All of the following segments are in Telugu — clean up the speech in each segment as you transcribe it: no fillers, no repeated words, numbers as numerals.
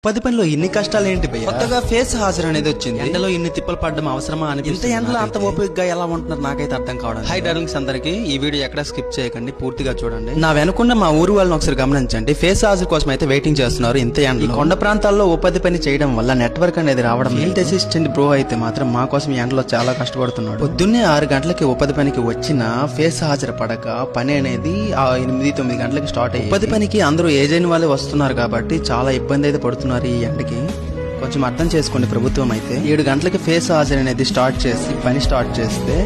ఉపాధి పనిలో ఇన్ని కష్టాలు ఏంటి భయ్యా? కొత్తగా ఫేస్ హాజరు అనేది వచ్చింది. ఎండలో ఇన్ని తిప్పలు పడడం అవసరమా అని ఇంత ఎండలో అంత ఓపికగా ఎలా ఉంటున్నారు నాకైతే అర్థం కావడం. హై డార్లింగ్స్ అందరికి ఈ వీడియో ఎక్కడ స్కిప్ చేయకండి, పూర్తిగా చూడండి. నా వెనుకున్న మా ఊరు వాళ్ళని ఒకసారి గమనించండి. ఫేస్ హాజరు కోసం అయితే వెయిటింగ్ చేస్తున్నారు ఇంత ఎండ. ఈ కొండ ప్రాంతాల్లో ఉపాధి పని చేయడం వల్ల నెట్వర్క్ అనేది రావడం. ఫీల్డ్ అసిస్టెంట్ బ్రో అయితే మాత్రం మా కోసం ఈ ఎండలో చాలా కష్టపడుతున్నాడు. పొద్దున్నే 6 గంటలకి ఉపాధి పనికి వచ్చిన ఫేస్ హాజరు పడక పని అనేది 8-9 గంటలకి స్టార్ట్ అయ్యి ఉపాధి పనికి అందరూ ఏజ్ అయిన వాళ్ళే వస్తున్నారు కాబట్టి చాలా ఇబ్బంది అయితే పడుతున్నారు ఈ ఎండకి. కొంచెం అర్థం చేసుకోండి ప్రభుత్వం అయితే. 7 గంటలకి ఫేస్ హాజరు అనేది స్టార్ట్ చేసి పని స్టార్ట్ చేస్తే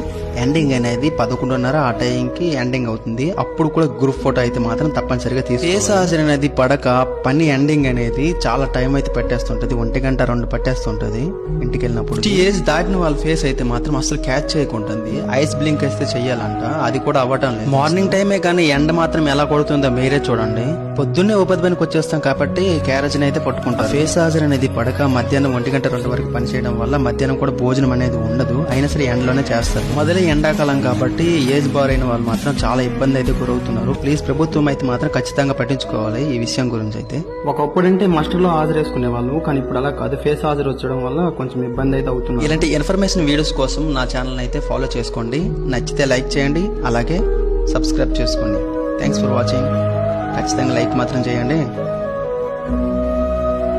ఎండింగ్ అనేది 11:30 ఆ టైంకి ఎండింగ్ అవుతుంది. అప్పుడు కూడా గ్రూప్ ఫోటో అయితే మాత్రం తప్పనిసరిగా ఫేస్ హాజరు అనేది పడక పని ఎండింగ్ అనేది చాలా టైం అయితే పెట్టేస్తుంటది. 1 గంట 2 పట్టేస్తుంటది ఇంటికి వెళ్ళినప్పుడు. ఏజ్ దాటిన వాళ్ళ ఫేస్ అయితే మాత్రం అసలు క్యాచ్ చేయకుంటుంది. ఐస్ బ్లింక్ అయితే చెయ్యాలంట, అది కూడా అవ్వటం లేదు. మార్నింగ్ టైమే కానీ ఎండ మాత్రం ఎలా కొడుతుందో మీరే చూడండి. పొద్దున్నే ఉపాధి పనికి వచ్చేస్తాం కాబట్టి క్యారేజ్ అయితే పట్టుకుంటాం. ఫేస్ హాజరు అనేది పడక మధ్యాహ్నం 1 గంట 2 వరకు పని చేయడం వల్ల మధ్యాహ్నం కూడా భోజనం అనేది ఉండదు. అయినా సరే ఎండలోనే చేస్తారు. మొదలై ఎండాకాలం కాబట్టి ఏజ్ బార్ అయిన వాళ్ళు మాత్రం చాలా ఇబ్బంది అయితే గురవుతున్నారు. ప్లీజ్ ప్రభుత్వం అయితే మాత్రం ఖచ్చితంగా పట్టించుకోవాలి ఈ విషయం గురించి అయితే. ఒకప్పుడు అంటే మస్టర్లో హాజరు వేసుకునే వాళ్ళు, కానీ ఇప్పుడు అలా కాదు. ఫేస్ హాజరు వచ్చడం వల్ల కొంచెం ఇబ్బంది అయితే అవుతుంది. ఇలాంటి ఇన్ఫర్మేషన్ వీడియోస్ కోసం నా ఛానల్ అయితే ఫాలో చేసుకోండి. నచ్చితే లైక్ చేయండి, అలాగే సబ్స్క్రైబ్ చేసుకోండి. Thanks for watching. ఖచ్చితంగా లైక్ మాత్రం చేయండి.